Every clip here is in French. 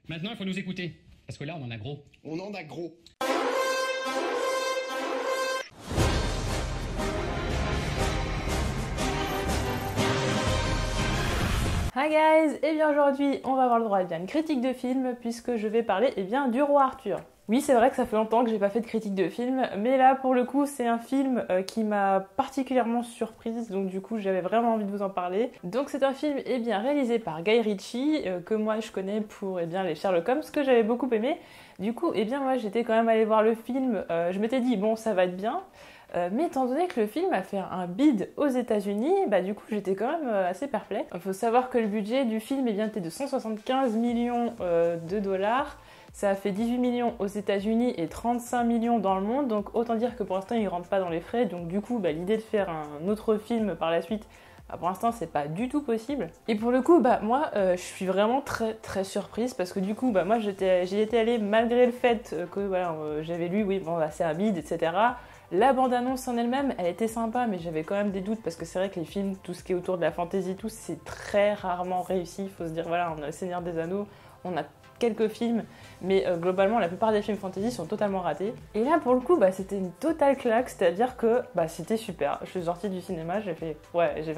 Maintenant, il faut nous écouter. Parce que là, on en a gros. On en a gros. Hi guys, et bien aujourd'hui on va avoir le droit à une critique de film puisque je vais parler du roi Arthur. Oui, c'est vrai que ça fait longtemps que j'ai pas fait de critique de film, mais là pour le coup c'est un film qui m'a particulièrement surprise, donc du coup j'avais vraiment envie de vous en parler. Donc c'est un film réalisé par Guy Ritchie, que moi je connais pour les Sherlock Holmes, que j'avais beaucoup aimé. Du coup, moi j'étais quand même allée voir le film, je m'étais dit bon ça va être bien. Mais étant donné que le film a fait un bid aux États-Unis, du coup j'étais quand même assez perplexe. Il faut savoir que le budget du film était de 175 millions de dollars. Ça a fait 18 millions aux États-Unis et 35 millions dans le monde. Donc autant dire que pour l'instant il rentre pas dans les frais. Donc du coup l'idée de faire un autre film par la suite, pour l'instant c'est pas du tout possible. Et pour le coup moi je suis vraiment très très surprise parce que du coup moi j'y étais allée malgré le fait que j'avais lu c'est un bid, etc. La bande-annonce en elle-même, elle était sympa, mais j'avais quand même des doutes parce que c'est vrai que les films, tout ce qui est autour de la fantasy, tout, c'est très rarement réussi. Il faut se dire, on a Le Seigneur des Anneaux, on a quelques films, mais globalement, la plupart des films fantasy sont totalement ratés. Et là, pour le coup, c'était une totale claque, c'est-à-dire que c'était super. Je suis sortie du cinéma, j'ai fait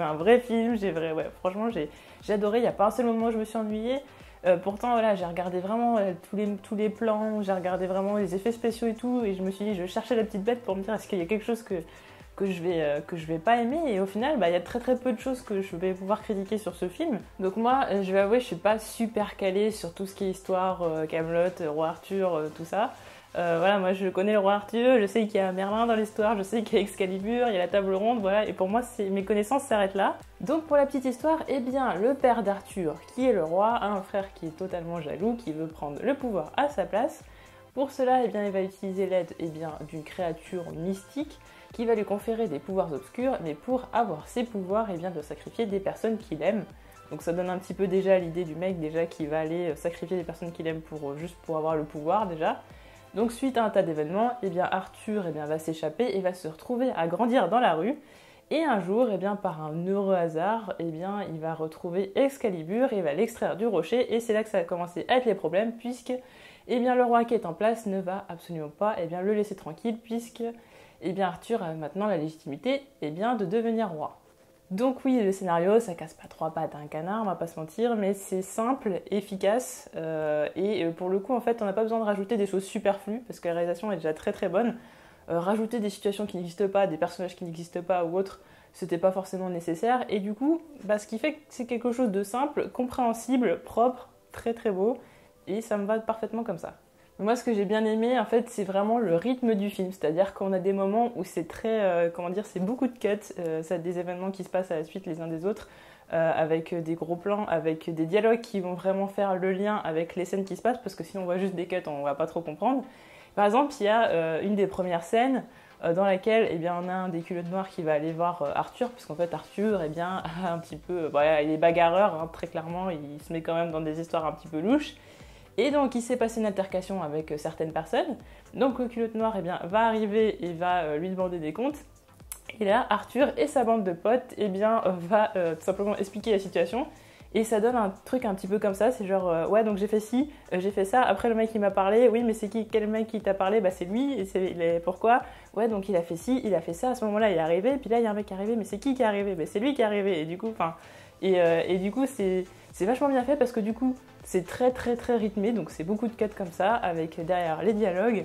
un vrai film, franchement, j'ai adoré. Il n'y a pas un seul moment où je me suis ennuyée. Pourtant, j'ai regardé vraiment tous les plans, j'ai regardé vraiment les effets spéciaux et tout, et je me suis dit, je cherchais la petite bête pour me dire est-ce qu'il y a quelque chose que je vais pas aimer, et au final, il y a très très peu de choses que je vais pouvoir critiquer sur ce film. Donc moi, je vais avouer, je suis pas super calée sur tout ce qui est histoire, Kaamelott, Roi Arthur, tout ça. Moi je connais le roi Arthur, je sais qu'il y a Merlin dans l'histoire, je sais qu'il y a Excalibur, il y a la table ronde, et pour moi mes connaissances s'arrêtent là. Donc pour la petite histoire, le père d'Arthur, qui est le roi, a un frère qui est totalement jaloux, qui veut prendre le pouvoir à sa place. Pour cela, il va utiliser l'aide d'une créature mystique qui va lui conférer des pouvoirs obscurs, mais pour avoir ces pouvoirs, il doit sacrifier des personnes qu'il aime. Donc ça donne un petit peu déjà l'idée du mec qui va aller sacrifier des personnes qu'il aime juste pour avoir le pouvoir déjà. Donc suite à un tas d'événements, Arthur va s'échapper et va se retrouver à grandir dans la rue. Et un jour, par un heureux hasard, il va retrouver Excalibur et il va l'extraire du rocher. Et c'est là que ça va commencer à être les problèmes, puisque le roi qui est en place ne va absolument pas le laisser tranquille, puisque Arthur a maintenant la légitimité de devenir roi. Donc oui, le scénario, ça casse pas trois pattes à un canard, on va pas se mentir, mais c'est simple, efficace, et pour le coup, en fait, on n'a pas besoin de rajouter des choses superflues, parce que la réalisation est déjà très très bonne. Rajouter des situations qui n'existent pas, des personnages qui n'existent pas ou autre, c'était pas forcément nécessaire, et du coup, ce qui fait que c'est quelque chose de simple, compréhensible, propre, très très beau, et ça me va parfaitement comme ça. Moi, ce que j'ai bien aimé, en fait, c'est vraiment le rythme du film. C'est-à-dire qu'on a des moments où c'est très, c'est beaucoup de cuts, ça a des événements qui se passent à la suite les uns des autres, avec des gros plans, avec des dialogues qui vont vraiment faire le lien avec les scènes qui se passent, parce que si on voit juste des cuts, on va pas trop comprendre. Par exemple, il y a une des premières scènes dans laquelle on a un des culottes noirs qui va aller voir Arthur, puisqu'en fait Arthur a un petit peu, il est bagarreur, très clairement, il se met quand même dans des histoires un petit peu louches. Et donc il s'est passé une altercation avec certaines personnes. Donc le culotte noir va arriver et va lui demander des comptes. Et là, Arthur et sa bande de potes va tout simplement expliquer la situation. Et ça donne un truc un petit peu comme ça, c'est genre donc j'ai fait ci, j'ai fait ça, après le mec il m'a parlé, oui mais c'est qui, quel mec qui t'a parlé, c'est lui, et pourquoi, donc il a fait ci, il a fait ça, à ce moment là il est arrivé, et puis là il y a un mec qui est arrivé, mais c'est qui est arrivé, c'est lui qui est arrivé, et du coup, du coup c'est vachement bien fait parce que du coup c'est très très très rythmé, donc c'est beaucoup de cuts comme ça, avec derrière les dialogues,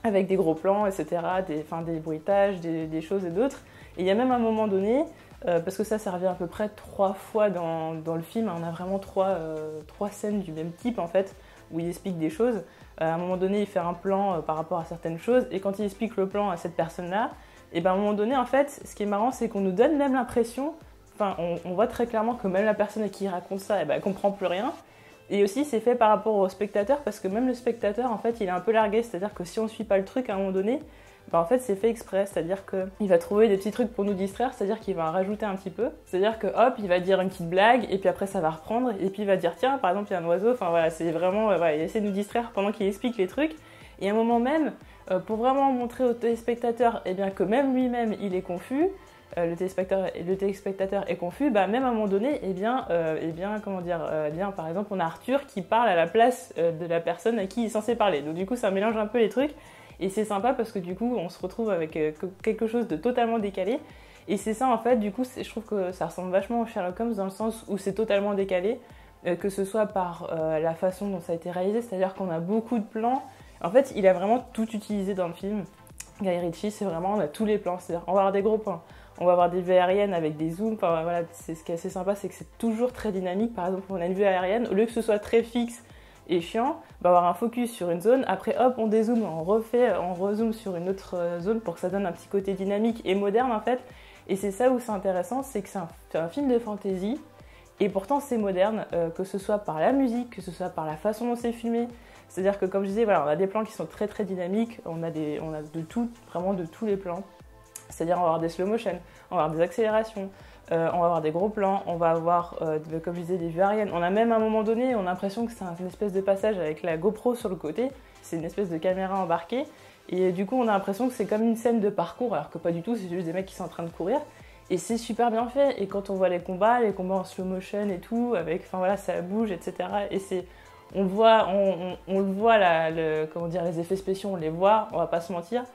avec des gros plans, etc., des bruitages, des choses et d'autres. Et il y a même un moment donné, parce que ça revient à peu près 3 fois dans le film, on a vraiment 3 scènes du même type en fait, où il explique des choses. À un moment donné, il fait un plan par rapport à certaines choses, et quand il explique le plan à cette personne-là, et à un moment donné, en fait, ce qui est marrant, c'est qu'on nous donne même l'impression, on voit très clairement que même la personne à qui il raconte ça, elle comprend plus rien. Et aussi, c'est fait par rapport au spectateur, parce que même le spectateur, en fait, il est un peu largué, c'est-à-dire que si on suit pas le truc à un moment donné, en fait, c'est fait exprès, c'est-à-dire qu'il va trouver des petits trucs pour nous distraire, c'est-à-dire qu'il va en rajouter un petit peu, c'est-à-dire que hop, il va dire une petite blague, et puis après ça va reprendre, et puis il va dire tiens, par exemple, il y a un oiseau, c'est vraiment, il essaie de nous distraire pendant qu'il explique les trucs, et à un moment même, pour vraiment montrer au téléspectateur que même lui-même, il est confus, le téléspectateur est confus, bah même à un moment donné, par exemple, on a Arthur qui parle à la place de la personne à qui il est censé parler. Donc du coup, ça mélange un peu les trucs et c'est sympa parce que du coup, on se retrouve avec quelque chose de totalement décalé. Et c'est ça en fait, du coup, je trouve que ça ressemble vachement au Sherlock Holmes dans le sens où c'est totalement décalé, que ce soit par la façon dont ça a été réalisé, c'est-à-dire qu'on a beaucoup de plans. En fait, il a vraiment tout utilisé dans le film. Guy Ritchie, c'est vraiment, on a tous les plans, c'est-à-dire on va avoir des gros plans, on va avoir des vues aériennes avec des zooms, enfin voilà, c'est ce qui est assez sympa, c'est que c'est toujours très dynamique. Par exemple, on a une vue aérienne, au lieu que ce soit très fixe et chiant, on va avoir un focus sur une zone, après hop, on dézoome, on rezoome sur une autre zone pour que ça donne un petit côté dynamique et moderne en fait. Et c'est ça où c'est intéressant, c'est que c'est un film de fantasy, et pourtant c'est moderne, que ce soit par la musique, que ce soit par la façon dont c'est filmé. C'est-à-dire que comme je disais, voilà, on a des plans qui sont très très dynamiques, on a de tout, vraiment de tous les plans. C'est-à-dire on va avoir des slow motion, on va avoir des accélérations, on va avoir des gros plans, on va avoir, comme je disais, des vues aériennes. On a même à un moment donné, on a l'impression que c'est une espèce de passage avec la GoPro sur le côté, c'est une espèce de caméra embarquée. Et du coup, on a l'impression que c'est comme une scène de parcours, alors que pas du tout, c'est juste des mecs qui sont en train de courir. Et c'est super bien fait. Et quand on voit les combats en slow motion et tout, avec, enfin voilà, ça bouge, etc. Et on le voit, comment dire, les effets spéciaux, on les voit, on va pas se mentir.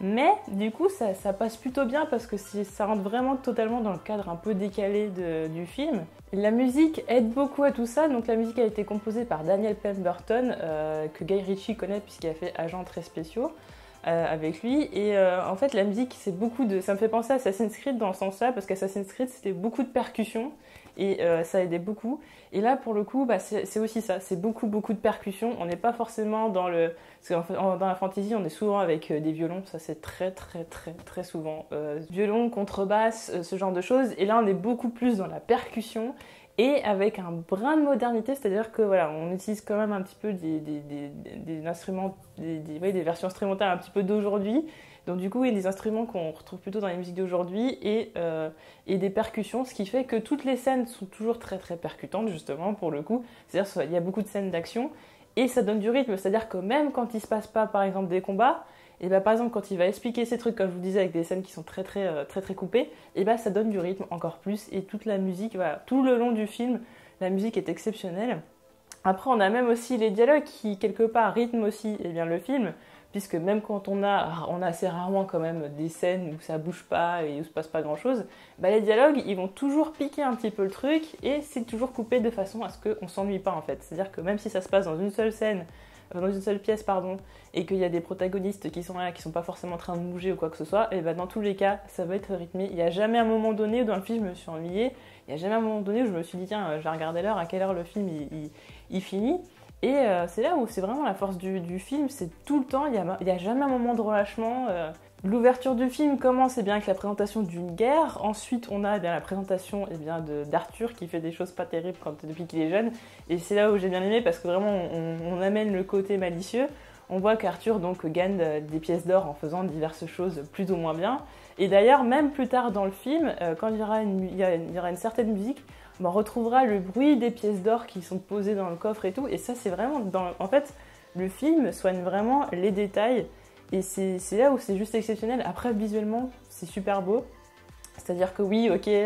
Mais du coup, ça passe plutôt bien parce que ça rentre vraiment totalement dans le cadre un peu décalé du film. Et la musique aide beaucoup à tout ça. Donc la musique a été composée par Daniel Pemberton, que Guy Ritchie connaît puisqu'il a fait Agents très spéciaux avec lui. Et en fait, la musique, ça me fait penser à Assassin's Creed dans ce sens-là, parce qu'Assassin's Creed, c'était beaucoup de percussions. Et ça aidait beaucoup. Et là, pour le coup, bah, c'est aussi ça. C'est beaucoup de percussions. On n'est pas forcément dans dans la fantasy, on est souvent avec des violons. Ça, c'est très souvent. Violon, contrebasse, ce genre de choses. Et là, on est beaucoup plus dans la percussion et avec un brin de modernité. C'est-à-dire que voilà, on utilise quand même un petit peu des instruments, des versions instrumentales un petit peu d'aujourd'hui. Donc du coup, il y a des instruments qu'on retrouve plutôt dans les musiques d'aujourd'hui et des percussions, ce qui fait que toutes les scènes sont toujours très percutantes justement pour le coup. C'est-à-dire qu'il y a beaucoup de scènes d'action et ça donne du rythme. C'est-à-dire que même quand il se passe pas par exemple des combats, et bah, par exemple quand il va expliquer ces trucs comme je vous disais avec des scènes qui sont très coupées, et bah, ça donne du rythme encore plus et toute la musique, voilà, tout le long du film, la musique est exceptionnelle. Après, on a même aussi les dialogues qui quelque part rythment aussi le film. Puisque même quand on a assez rarement quand même des scènes où ça bouge pas et où se passe pas grand chose, bah les dialogues ils vont toujours piquer un petit peu le truc et c'est toujours coupé de façon à ce qu'on s'ennuie pas en fait. C'est-à-dire que même si ça se passe dans une seule pièce et qu'il y a des protagonistes qui sont là, qui sont pas forcément en train de bouger ou quoi que ce soit, et bah dans tous les cas ça va être rythmé. Il y a jamais un moment donné où dans le film je me suis ennuyée, il y a jamais un moment donné où je me suis dit tiens je vais regarder l'heure, à quelle heure le film il finit. Et c'est là où c'est vraiment la force du film, c'est tout le temps, il y a jamais un moment de relâchement. L'ouverture du film commence bien avec la présentation d'une guerre, ensuite on a la présentation d'Arthur qui fait des choses pas terribles depuis qu'il est jeune, et c'est là où j'ai bien aimé parce que vraiment on amène le côté malicieux. On voit qu'Arthur donc gagne des pièces d'or en faisant diverses choses plus ou moins bien, et d'ailleurs même plus tard dans le film, quand il y aura une certaine musique, on retrouvera le bruit des pièces d'or qui sont posées dans le coffre et tout. Et ça, c'est vraiment... En fait, le film soigne vraiment les détails. Et c'est là où c'est juste exceptionnel. Après, visuellement, c'est super beau. C'est-à-dire que oui, ok, il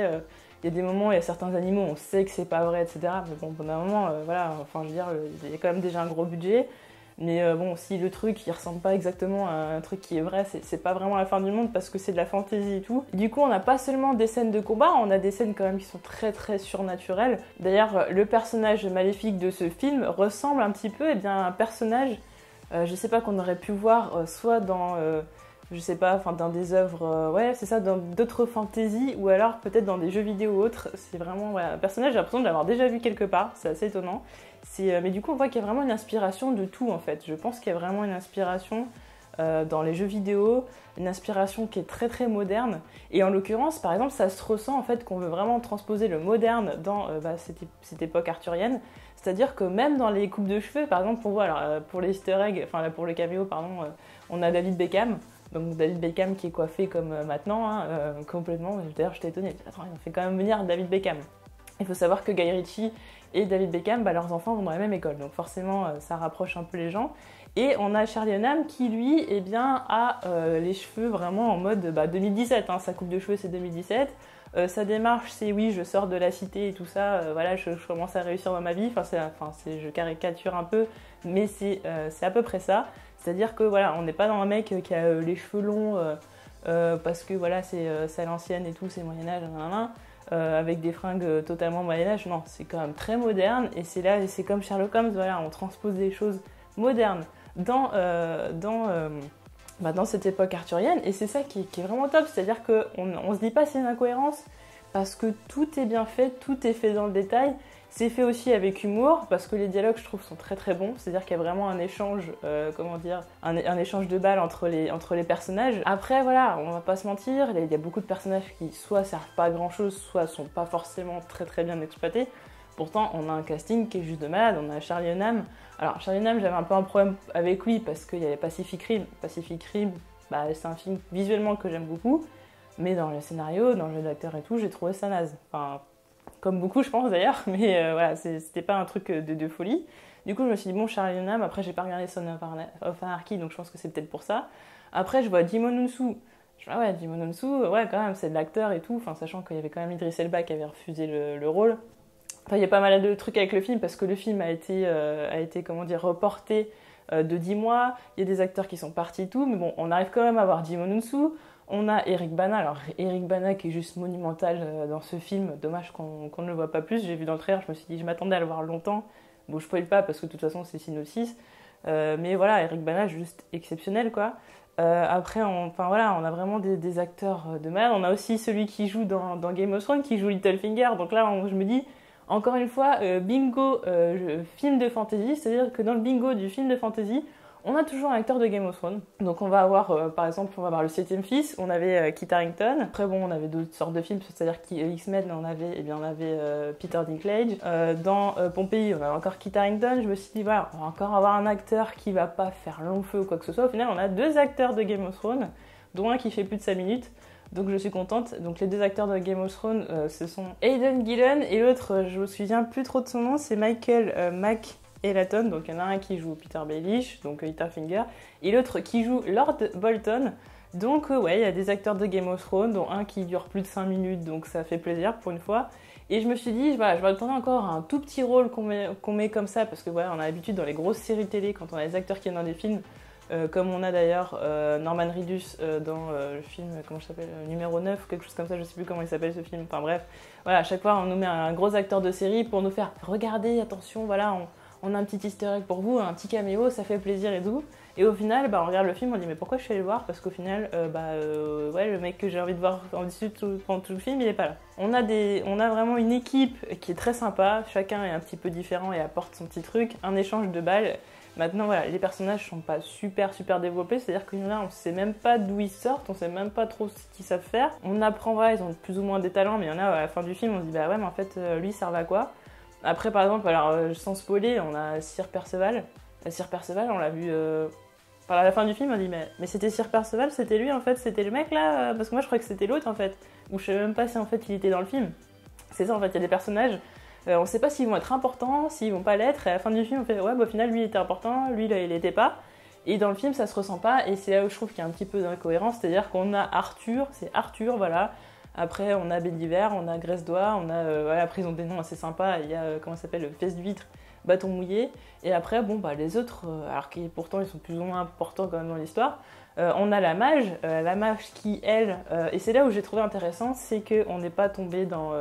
y a des moments, il y a certains animaux, on sait que c'est pas vrai, etc. Mais bon, pendant un moment, voilà, enfin, je veux dire, il y a quand même déjà un gros budget. Mais bon, si le truc il ressemble pas exactement à un truc qui est vrai, c'est pas vraiment la fin du monde parce que c'est de la fantaisie et tout. Du coup, on n'a pas seulement des scènes de combat, on a des scènes quand même qui sont très surnaturelles. D'ailleurs, le personnage maléfique de ce film ressemble un petit peu à un personnage, je sais pas, qu'on aurait pu voir soit dans... je sais pas, enfin dans des œuvres, ouais c'est ça, dans d'autres fantaisies ou alors peut-être dans des jeux vidéo ou autres. C'est vraiment un personnage, j'ai l'impression de l'avoir déjà vu quelque part, c'est assez étonnant. Mais du coup on voit qu'il y a vraiment une inspiration de tout en fait. Je pense qu'il y a vraiment une inspiration dans les jeux vidéo, une inspiration qui est très moderne. Et en l'occurrence, par exemple, ça se ressent en fait qu'on veut vraiment transposer le moderne dans cette époque arthurienne. C'est-à-dire que même dans les coupes de cheveux, par exemple, on voit, alors, pour les easter eggs, enfin pour les caméos, pardon, on a David Beckham. Donc David Beckham qui est coiffé comme maintenant, complètement. D'ailleurs, j'étais étonnée. Attends, ils ont fait quand même venir David Beckham. Il faut savoir que Guy Ritchie et David Beckham, bah, leurs enfants vont dans la même école, donc forcément ça rapproche un peu les gens. Et on a Charlie Hunnam qui lui eh bien, a les cheveux vraiment en mode 2017, hein, sa coupe de cheveux c'est 2017. Sa démarche c'est oui je sors de la cité et tout ça, voilà je commence à réussir dans ma vie, je caricature un peu, mais c'est à peu près ça. C'est-à-dire que voilà, on n'est pas dans un mec qui a les cheveux longs parce que voilà c'est à l'ancienne et tout, c'est Moyen-Âge, avec des fringues totalement Moyen-Âge, non, c'est quand même très moderne et c'est comme Sherlock Holmes, voilà, on transpose des choses modernes dans cette époque arthurienne, et c'est ça qui est vraiment top, c'est-à-dire qu'on se dit pas c'est une incohérence, parce que tout est bien fait, tout est fait dans le détail, c'est fait aussi avec humour, parce que les dialogues je trouve sont très très bons, c'est-à-dire qu'il y a vraiment un échange, un échange de balles entre les personnages. Après voilà, on va pas se mentir, il y a beaucoup de personnages qui soit servent pas à grand chose, soit sont pas forcément très très bien exploités. Pourtant, on a un casting qui est juste de malade, on a Charlie Hunnam. Alors, Charlie Hunnam, j'avais un peu un problème avec lui parce qu'il y avait Pacific Rim. Pacific Rim, c'est un film visuellement que j'aime beaucoup, mais dans le scénario, dans le jeu d'acteur et tout, j'ai trouvé ça naze. Enfin, comme beaucoup, je pense d'ailleurs, mais voilà, c'était pas un truc de folie. Du coup, je me suis dit, bon, Charlie Hunnam, après, j'ai pas regardé Son of Anarchy, donc je pense que c'est peut-être pour ça. Après, je vois Djimon Hounsou. Je vois, ouais, Djimon Hounsou, ouais, quand même, c'est de l'acteur et tout, enfin, sachant qu'il y avait quand même Idriss Elba qui avait refusé le rôle. Enfin, il y a pas mal de trucs avec le film parce que le film a été reporté de 10 mois. Il y a des acteurs qui sont partis et tout, mais bon, on arrive quand même à voir Djimon Hounsou. On a Eric Bana, alors Eric Bana qui est juste monumental dans ce film. Dommage qu'on ne le voit pas plus. J'ai vu dans le trailer, je me suis dit, je m'attendais à le voir longtemps. Bon, je spoil pas parce que de toute façon c'est synopsis. Mais voilà, Eric Bana juste exceptionnel quoi. Après, on a vraiment des acteurs de malade. On a aussi celui qui joue dans Game of Thrones, qui joue Littlefinger. Donc là, je me dis. Encore une fois, bingo film de fantasy, c'est-à-dire que dans le bingo du film de fantasy, on a toujours un acteur de Game of Thrones. Donc on va avoir, par exemple, on va avoir le 7e fils, on avait Kit Harington. Après bon, on avait d'autres sortes de films, c'est-à-dire X-Men, on avait Peter Dinklage. Dans Pompéi, on avait encore Kit Harington. Je me suis dit, voilà, on va encore avoir un acteur qui va pas faire long feu ou quoi que ce soit. Au final, on a 2 acteurs de Game of Thrones, dont un qui fait plus de 5 minutes. Donc je suis contente. Donc les 2 acteurs de Game of Thrones, ce sont Aidan Gillen et l'autre, je me souviens plus trop de son nom, c'est Michael McElhatton. Donc il y en a un qui joue Peter Baelish, donc Littlefinger, et l'autre qui joue Lord Bolton. Donc ouais, il y a des acteurs de Game of Thrones, dont un qui dure plus de 5 minutes, donc ça fait plaisir pour une fois. Et je me suis dit, voilà, je vais attendre encore un tout petit rôle qu'on met comme ça, parce que voilà, on a l'habitude dans les grosses séries télé, quand on a des acteurs qui viennent dans des films, comme on a d'ailleurs Norman Reedus dans le film, comment ça s'appelle, numéro 9, quelque chose comme ça, je sais plus comment il s'appelle ce film, enfin bref. Voilà, à chaque fois on nous met un gros acteur de série pour nous faire regarder, attention, voilà, on a un petit easter egg pour vous, un petit caméo, ça fait plaisir et tout. Et au final, on regarde le film, on dit mais pourquoi je suis allée le voir? Parce qu'au final, le mec que j'ai envie de voir en dessus pendant tout le film, il est pas là. On a vraiment une équipe qui est très sympa, chacun est un petit peu différent et apporte son petit truc, un échange de balles. Maintenant, voilà, les personnages sont pas super développés, c'est-à-dire qu'il y en a, on sait même pas d'où ils sortent, on sait même pas trop ce qu'ils savent faire. On apprend, voilà, ils ont plus ou moins des talents, mais il y en a, à la fin du film, on se dit, bah ouais, mais en fait, lui, il servait à quoi? Après, par exemple, alors, sans spoiler, on a Sir Perceval. Sir Perceval, on l'a vu... à la fin du film, on dit, mais c'était Sir Perceval, c'était lui, en fait, c'était le mec, là? Parce que moi, je croyais que c'était l'autre, en fait. Ou je sais même pas si, en fait, il était dans le film. C'est ça, en fait, il y a des personnages... on sait pas s'ils vont être importants, s'ils vont pas l'être, et à la fin du film on fait ouais, au final lui il était important, lui là il était pas, et dans le film ça se ressent pas, et c'est là où je trouve qu'il y a un petit peu d'incohérence, c'est-à-dire qu'on a Arthur, c'est Arthur, voilà, après on a Béliver, on a Gresse-Doigt, on a, après ils ont des noms assez sympas, il y a, comment ça s'appelle, Fesse d'huître, Bâton mouillé, et après les autres, alors que pourtant ils sont plus ou moins importants quand même dans l'histoire, on a la mage qui elle, et c'est là où j'ai trouvé intéressant, c'est qu'on n'est pas tombé dans...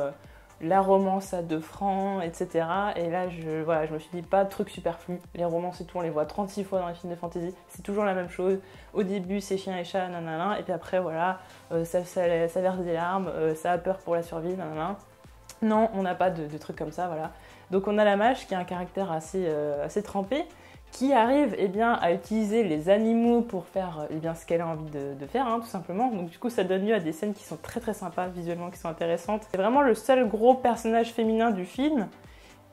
la romance à 2 francs, etc. Et là, je me suis dit, pas de truc superflu. Les romances et tout, on les voit 36 fois dans les films de fantasy. C'est toujours la même chose. Au début, c'est chien et chat, nanana. Et puis après, voilà, ça verse des larmes, ça a peur pour la survie, nanana. Non, on n'a pas de trucs comme ça, voilà. Donc on a la mage qui a un caractère assez trempé, qui arrive à utiliser les animaux pour faire ce qu'elle a envie de faire, tout simplement. Donc du coup, ça donne lieu à des scènes qui sont très sympas, visuellement, qui sont intéressantes. C'est vraiment le seul gros personnage féminin du film.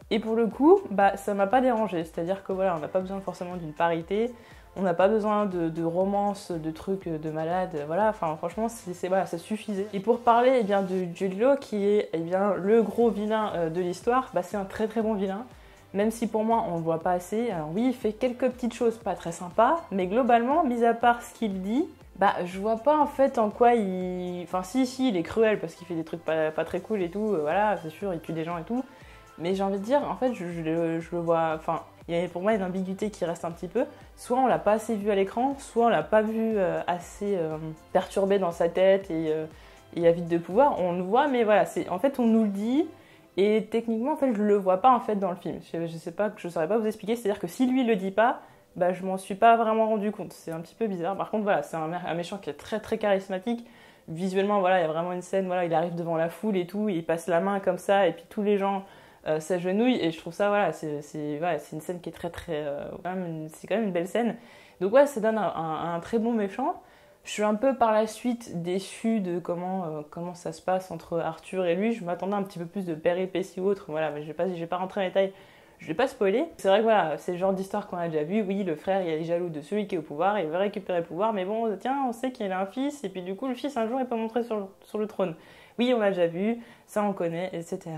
Et pour le coup, ça m'a pas dérangé. C'est-à-dire que voilà, on n'a pas besoin forcément d'une parité. On n'a pas besoin de romance, de trucs de malade, voilà, enfin franchement voilà, ça suffisait. Et pour parler eh bien, de Jude Law, qui est eh bien, le gros vilain de l'histoire, bah, c'est un très très bon vilain. Même si pour moi on le voit pas assez, alors oui il fait quelques petites choses pas très sympas, mais globalement, mis à part ce qu'il dit, bah je vois pas en fait en quoi il... Enfin si il est cruel parce qu'il fait des trucs pas très cool et tout, voilà c'est sûr il tue des gens et tout, mais j'ai envie de dire en fait je le vois, enfin pour moi il y a une ambiguïté qui reste un petit peu, soit on l'a pas assez vu à l'écran, soit on l'a pas vu assez perturbé dans sa tête et avide de pouvoir, on le voit mais voilà, en fait on nous le dit. Et techniquement, en fait, je le vois pas en fait dans le film. Je saurais pas vous expliquer. C'est-à-dire que si lui le dit pas, bah je m'en suis pas vraiment rendu compte. C'est un petit peu bizarre. Par contre, voilà, c'est un méchant qui est très très charismatique. Visuellement, voilà, il y a vraiment une scène. Voilà, il arrive devant la foule et tout, il passe la main comme ça, et puis tous les gens s'agenouillent. Et je trouve ça, voilà, c'est une scène qui est très très, c'est quand même une belle scène. Donc ouais, ça donne un très bon méchant. Je suis un peu par la suite déçue de comment ça se passe entre Arthur et lui. Je m'attendais un petit peu plus de péripéties ou autre. Voilà, mais je vais pas rentrer en détail. Je vais pas spoiler. C'est vrai que voilà, c'est le genre d'histoire qu'on a déjà vu. Oui, le frère il est jaloux de celui qui est au pouvoir, il veut récupérer le pouvoir, mais bon, tiens, on sait qu'il a un fils, et puis du coup, le fils un jour il peut monter sur le trône. Oui, on l'a déjà vu, ça on connaît, etc.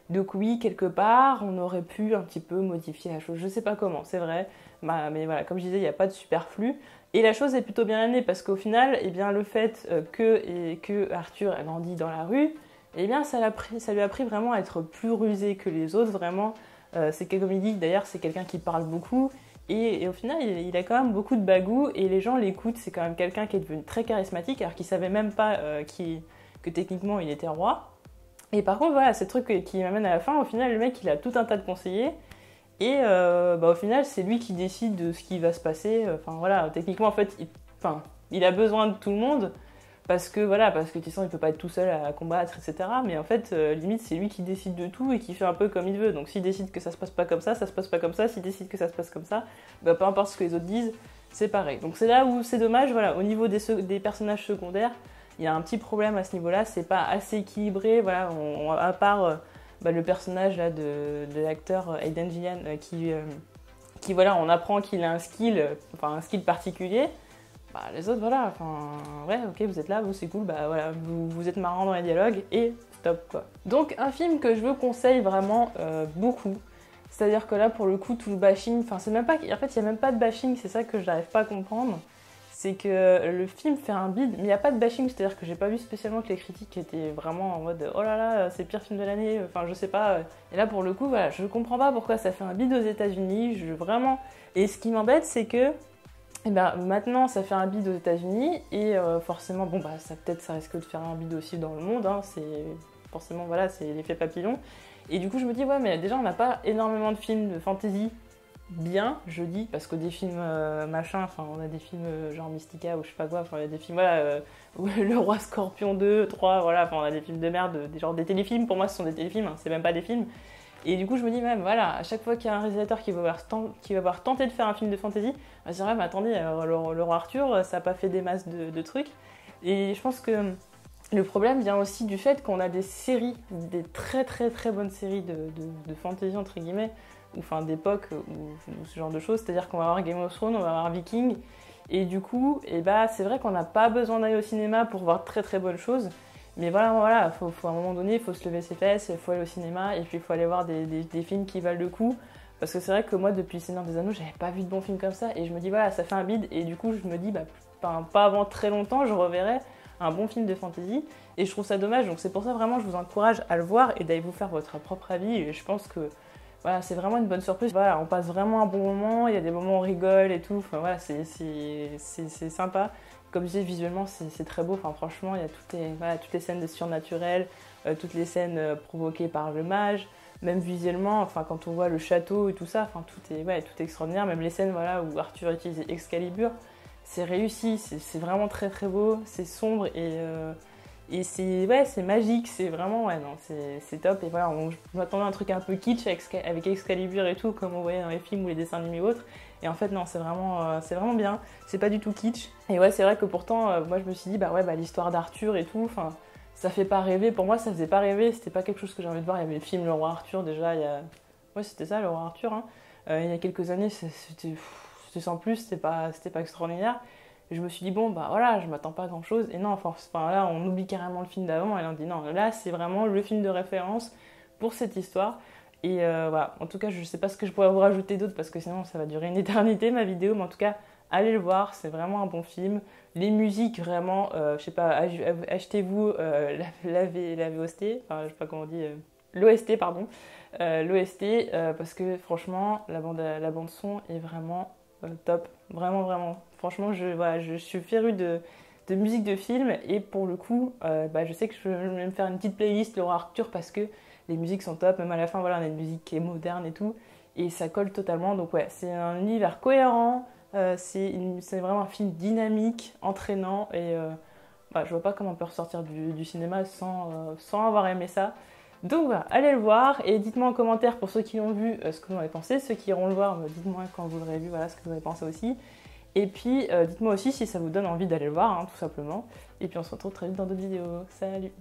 Donc oui, quelque part, on aurait pu un petit peu modifier la chose. Je sais pas comment, c'est vrai. Bah, mais voilà, comme je disais, il n'y a pas de superflu. Et la chose est plutôt bien amenée parce qu'au final, eh bien, le fait que Arthur a grandi dans la rue, eh bien, ça lui a pris vraiment à être plus rusé que les autres. Vraiment, c'est comme il dit, d'ailleurs, c'est quelqu'un qui parle beaucoup. Et au final, il a quand même beaucoup de bagou et les gens l'écoutent. C'est quand même quelqu'un qui est devenu très charismatique alors qu'il ne savait même pas que techniquement il était roi. Et par contre, voilà, c'est le truc qui m'amène à la fin. Au final, le mec, il a tout un tas de conseillers. Et au final, c'est lui qui décide de ce qui va se passer. Enfin voilà, techniquement, en fait, il a besoin de tout le monde parce que de toute façon, il peut pas être tout seul à combattre, etc. Mais en fait, limite, c'est lui qui décide de tout et qui fait un peu comme il veut. Donc, s'il décide que ça se passe pas comme ça se passe pas comme ça. S'il décide que ça se passe comme ça, bah, peu importe ce que les autres disent, c'est pareil. Donc, c'est là où c'est dommage. Voilà, au niveau des personnages secondaires, il y a un petit problème à ce niveau-là. C'est pas assez équilibré. Voilà, à part le personnage là, de l'acteur Aiden Gillian qui voilà, on apprend qu'il a un skill particulier. Bah, les autres, voilà, ouais, ok, vous êtes là, vous, c'est cool, bah voilà, vous êtes marrant dans les dialogues et stop, quoi. Donc, un film que je vous conseille vraiment beaucoup. C'est-à-dire que là, pour le coup, tout le bashing, c'est même pas, en fait, il n'y a même pas de bashing, c'est ça que je n'arrive pas à comprendre. C'est que le film fait un bide, mais il n'y a pas de bashing, c'est-à-dire que j'ai pas vu spécialement que les critiques étaient vraiment en mode oh là là, c'est le pire film de l'année, je sais pas. Et là pour le coup, voilà, je comprends pas pourquoi ça fait un bide aux États-Unis, vraiment. Et ce qui m'embête, c'est que maintenant ça fait un bide aux États-Unis et forcément, ça risque de faire un bide aussi dans le monde, hein, c'est forcément, voilà, c'est l'effet papillon. Et du coup, je me dis, ouais, mais déjà, on n'a pas énormément de films de fantasy bien, je dis, parce que des films on a des films genre Mystica ou je sais pas quoi, il y a des films, voilà, Le Roi Scorpion 2, 3, voilà, on a des films de merde, des téléfilms, pour moi ce sont des téléfilms, hein, c'est même pas des films. Et du coup je me dis même, voilà, à chaque fois qu'il y a un réalisateur qui va avoir tenté de faire un film de fantasy, bah, c'est vrai, mais attendez, le Roi Arthur, ça a pas fait des masses de trucs, et je pense que le problème vient aussi du fait qu'on a des séries, des très très très bonnes séries de fantasy entre guillemets, d'époque ou ce genre de choses, c'est-à-dire qu'on va avoir Game of Thrones, on va avoir Viking, et du coup, c'est vrai qu'on n'a pas besoin d'aller au cinéma pour voir très très bonnes choses, mais voilà, faut à un moment donné, il faut se lever ses fesses, il faut aller au cinéma, et puis il faut aller voir des films qui valent le coup, parce que c'est vrai que moi, depuis Le Seigneur des Anneaux, j'avais pas vu de bons films comme ça, et je me dis, voilà, ça fait un bide, et du coup, je me dis, pas avant très longtemps, je reverrai un bon film de fantasy, et je trouve ça dommage, donc c'est pour ça vraiment, je vous encourage à le voir, et d'aller vous faire votre propre avis, et je pense que voilà, c'est vraiment une bonne surprise. Voilà, on passe vraiment un bon moment, il y a des moments où on rigole et tout. Voilà, c'est sympa. Comme je disais, visuellement, c'est très beau. Franchement, il y a toutes les scènes de surnaturel, toutes les scènes provoquées par le mage. Même visuellement, quand on voit le château et tout ça, tout est extraordinaire. Même les scènes où Arthur utilise Excalibur, c'est réussi. C'est vraiment très très beau. C'est sombre et c'est magique, c'est vraiment, c'est top. Et voilà, je m'attendais à un truc un peu kitsch avec Excalibur et tout, comme on voyait dans les films ou les dessins animés ou autres. Et en fait, non, c'est vraiment bien. C'est pas du tout kitsch. Et ouais, c'est vrai que pourtant, moi je me suis dit, l'histoire d'Arthur et tout, ça fait pas rêver. Pour moi, ça faisait pas rêver, c'était pas quelque chose que j'ai envie de voir. Il y avait le film Le Roi Arthur déjà, ouais, c'était ça, Le Roi Arthur, hein. Il y a quelques années, c'était c'était sans plus, c'était pas extraordinaire. Et je me suis dit, bon, bah voilà, je m'attends pas à grand chose. Et non, enfin là, on oublie carrément le film d'avant. Et on dit, non, là, c'est vraiment le film de référence pour cette histoire. Et voilà, en tout cas, je sais pas ce que je pourrais vous rajouter d'autre parce que sinon, ça va durer une éternité ma vidéo. Mais en tout cas, allez le voir, c'est vraiment un bon film. Les musiques, vraiment, je sais pas, achetez-vous la VOST, enfin, je sais pas comment on dit, l'OST, pardon. L'OST, parce que franchement, la bande son est vraiment top. Vraiment, vraiment. Franchement, je suis férue de musique de film et pour le coup, je sais que je vais me faire une petite playlist le roi Arthur parce que les musiques sont top. Même à la fin, voilà, on a une musique qui est moderne et tout. Et ça colle totalement. Donc ouais, c'est un univers cohérent. C'est vraiment un film dynamique, entraînant et je vois pas comment on peut ressortir du cinéma sans avoir aimé ça. Donc voilà, allez le voir et dites-moi en commentaire pour ceux qui l'ont vu ce que vous en avez pensé. Ceux qui iront le voir, dites-moi quand vous l'aurez vu, voilà ce que vous avez pensé aussi. Et puis dites-moi aussi si ça vous donne envie d'aller le voir, hein, tout simplement. Et puis on se retrouve très vite dans d'autres vidéos. Salut!